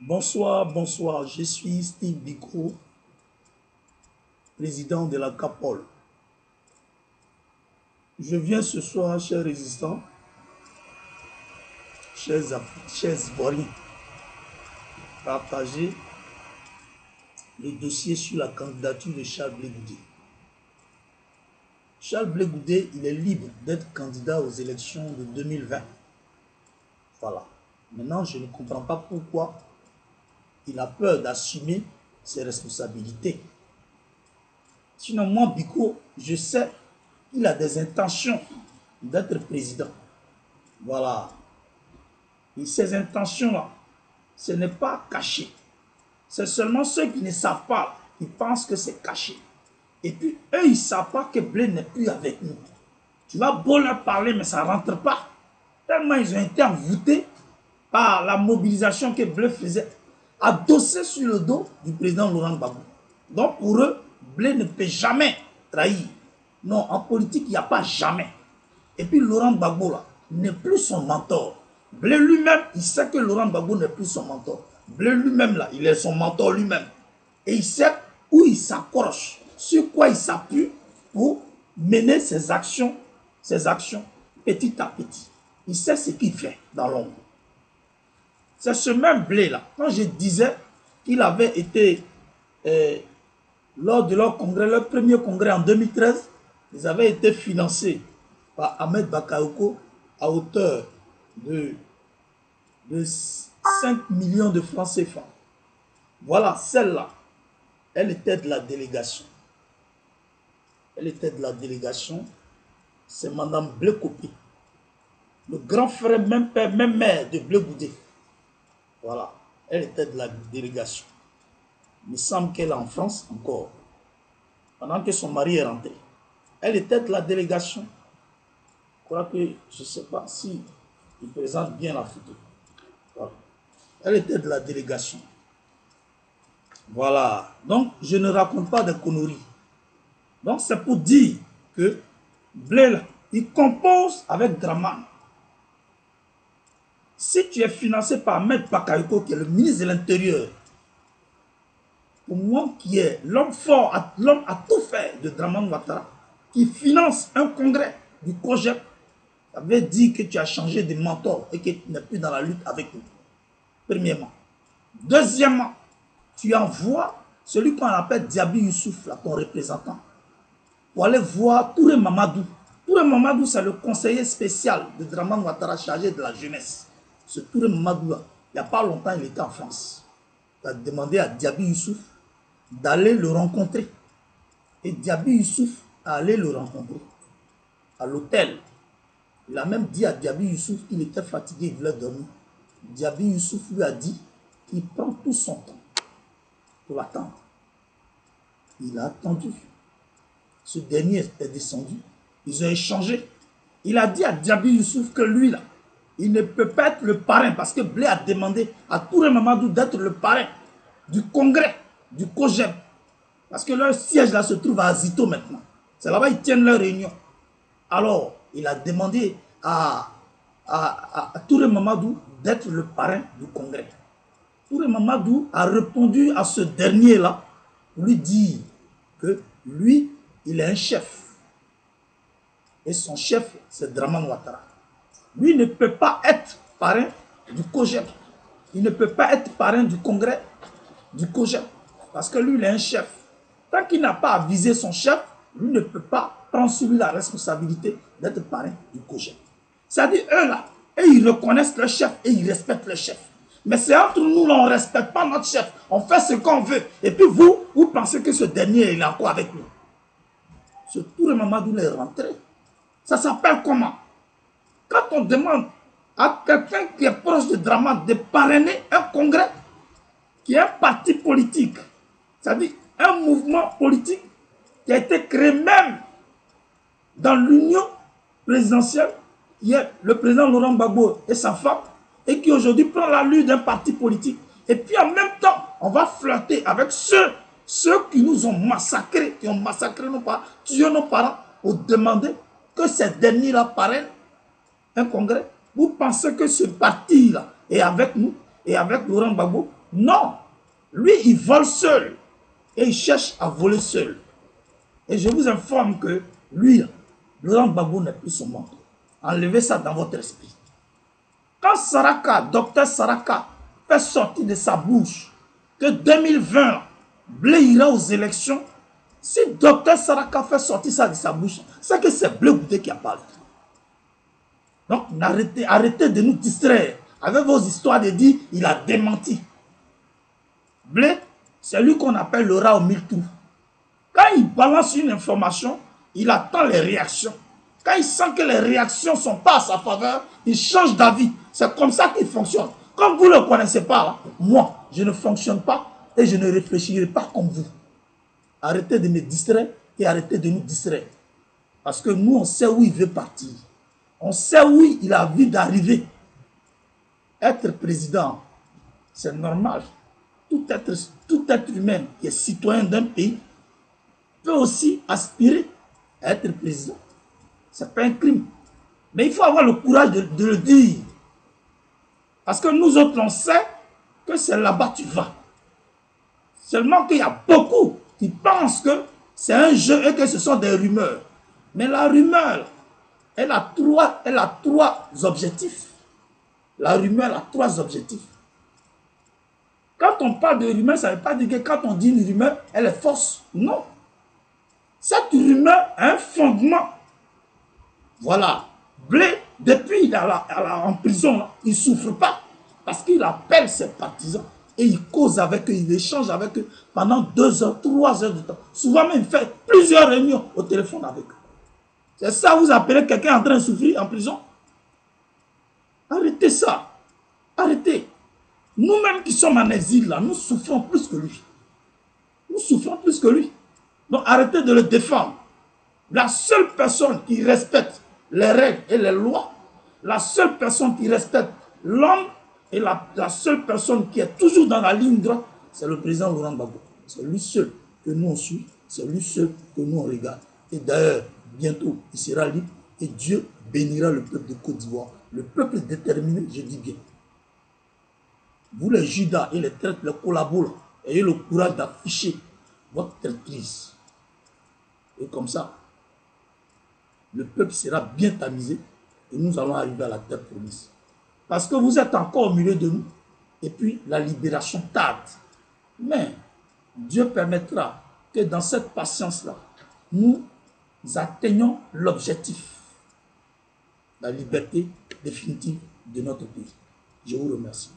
Bonsoir, bonsoir. Je suis Steve Biko, président de la CAPOL. Je viens ce soir, chers résistants, chers Ivoiriens, partager le dossier sur la candidature de Charles Blé Goudé. Charles Blé Goudé, il est libre d'être candidat aux élections de 2020. Voilà. Maintenant, je ne comprends pas pourquoi il a peur d'assumer ses responsabilités. Sinon, moi, Biko, je sais qu'il a des intentions d'être président. Voilà. Et ces intentions-là, ce n'est pas caché. C'est seulement ceux qui ne savent pas, qui pensent que c'est caché. Et puis, eux, ils ne savent pas que Blé n'est plus avec nous. Tu vas beau leur parler, mais ça ne rentre pas. Tellement ils ont été envoûtés par la mobilisation que Blé faisait, adossé sur le dos du président Laurent Gbagbo. Donc, pour eux, Blé ne peut jamais trahir. Non, en politique, il n'y a pas jamais. Et puis, Laurent Gbagbo, là, n'est plus son mentor. Blé lui-même, il sait que Laurent Gbagbo n'est plus son mentor. Blé lui-même, là, il est son mentor lui-même. Et il sait où il s'accroche, sur quoi il s'appuie pour mener ses actions petit à petit. Il sait ce qu'il fait dans l'ombre. C'est ce même Blé-là. Quand je disais qu'il avait été, lors de leur congrès, leur premier congrès en 2013, ils avaient été financés par Ahmed Bakayoko à hauteur de 5 millions de francs CFA. Voilà, celle-là, elle était de la délégation. Elle était de la délégation. C'est Madame Blé Kopé, le grand frère, même père, même mère de Blé Goudé. Voilà, elle était de la délégation. Il me semble qu'elle est en France encore, pendant que son mari est rentré. Elle était de la délégation. Je crois que, je ne sais pas si il présente bien la photo. Voilà. Elle était de la délégation. Voilà. Donc, je ne raconte pas de conneries. Donc, c'est pour dire que Blé, il compose avec Draman. Si tu es financé par Ahmed Bakayoko, qui est le ministre de l'Intérieur, pour moi, qui est l'homme fort, l'homme à tout faire de Draman Ouattara, qui finance un congrès du COJEP, ça veut dire que tu as changé de mentor et que tu n'es plus dans la lutte avec nous. Premièrement. Deuxièmement, tu envoies celui qu'on appelle Diaby Youssouf, là, ton représentant, pour aller voir Touré Mamadou. Touré Mamadou, c'est le conseiller spécial de Draman Ouattara chargé de la jeunesse. Ce Touré Mamadou-là, il n'y a pas longtemps, il était en France. Il a demandé à Diaby Youssouf d'aller le rencontrer. Et Diaby Youssouf a allé le rencontrer à l'hôtel. Il a même dit à Diaby Youssouf qu'il était fatigué, il voulait dormir. Diaby Youssouf lui a dit qu'il prend tout son temps pour l'attendre. Il a attendu. Ce dernier est descendu. Ils ont échangé. Il a dit à Diaby Youssouf que lui, là, il ne peut pas être le parrain parce que Blé a demandé à Touré Mamadou d'être le parrain du congrès, du COJEP. Parce que leur siège là se trouve à Azito maintenant. C'est là-bas ils tiennent leur réunion. Alors, il a demandé à Touré Mamadou d'être le parrain du congrès. Touré Mamadou a répondu à ce dernier-là pour lui dire que lui, il est un chef. Et son chef, c'est Draman Ouattara. Lui ne peut pas être parrain du COJEP. Il ne peut pas être parrain du congrès du COJEP. Parce que lui, il est un chef. Tant qu'il n'a pas avisé son chef, lui ne peut pas prendre sur lui la responsabilité d'être parrain du COJEP. C'est-à-dire, eux là, et ils reconnaissent le chef et ils respectent le chef. Mais c'est entre nous, là, on ne respecte pas notre chef. On fait ce qu'on veut. Et puis vous pensez que ce dernier, il est encore avec nous. Ce Touré Mamadou est rentré. Ça s'appelle comment? Quand on demande à quelqu'un qui est proche de Draman de parrainer un congrès qui est un parti politique, c'est-à-dire un mouvement politique qui a été créé même dans l'union présidentielle, qui est le président Laurent Gbagbo et sa femme, et qui aujourd'hui prend la lutte d'un parti politique. Et puis en même temps, on va flirter avec ceux qui nous ont massacrés, qui ont massacré nos parents, tué nos parents, pour demander que ces derniers-là parrainent un congrès. Vous pensez que ce parti-là est avec nous et avec Laurent Gbagbo? Non. Lui, il vole seul. Et il cherche à voler seul. Et je vous informe que lui, Laurent Gbagbo n'est plus son mentor. Enlevez ça dans votre esprit. Quand Saraka, docteur Saraka, fait sortir de sa bouche que 2020, Blé ira aux élections, si docteur Saraka fait sortir ça de sa bouche, c'est que c'est Blé Goudé qui a parlé. Donc, arrêtez de nous distraire avec vos histoires de dire il a démenti. Blé, c'est lui qu'on appelle le rat au mille trous. Quand il balance une information, il attend les réactions. Quand il sent que les réactions ne sont pas à sa faveur, il change d'avis. C'est comme ça qu'il fonctionne. Comme vous ne le connaissez pas, moi, je ne fonctionne pas et je ne réfléchirai pas comme vous. Arrêtez de me distraire et arrêtez de nous distraire. Parce que nous, on sait où il veut partir. On sait où il a envie d'arriver. Être président, c'est normal. Tout être humain qui est citoyen d'un pays peut aussi aspirer à être président. Ce n'est pas un crime. Mais il faut avoir le courage de le dire. Parce que nous autres, on sait que c'est là-bas que tu vas. Seulement qu'il y a beaucoup qui pensent que c'est un jeu et que ce sont des rumeurs. Mais la rumeur, elle a trois objectifs. La rumeur a trois objectifs. Quand on parle de rumeur, ça ne veut pas dire que quand on dit une rumeur, elle est fausse. Non. Cette rumeur a un fondement. Voilà. Blé, depuis il est en prison, il ne souffre pas. Parce qu'il appelle ses partisans. Et il cause avec eux, il échange avec eux pendant 2 heures, 3 heures de temps. Souvent même, il fait plusieurs réunions au téléphone avec eux. C'est ça, vous appelez quelqu'un en train de souffrir en prison? Arrêtez ça. Arrêtez. Nous-mêmes qui sommes en exil, là, nous souffrons plus que lui. Nous souffrons plus que lui. Donc arrêtez de le défendre. La seule personne qui respecte les règles et les lois, la seule personne qui respecte l'homme et la seule personne qui est toujours dans la ligne droite, c'est le président Laurent Gbagbo. C'est lui seul que nous on suit, c'est lui seul que nous on regarde. Et d'ailleurs, bientôt, il sera libre et Dieu bénira le peuple de Côte d'Ivoire. Le peuple déterminé, je dis bien. Vous les Judas et les traîtres, les collaborateurs, ayez le courage d'afficher votre traîtrise. Et comme ça, le peuple sera bien tamisé et nous allons arriver à la terre promise. Parce que vous êtes encore au milieu de nous et puis la libération tarde. Mais Dieu permettra que dans cette patience-là, nous atteignions l'objectif, la liberté définitive de notre pays. Je vous remercie.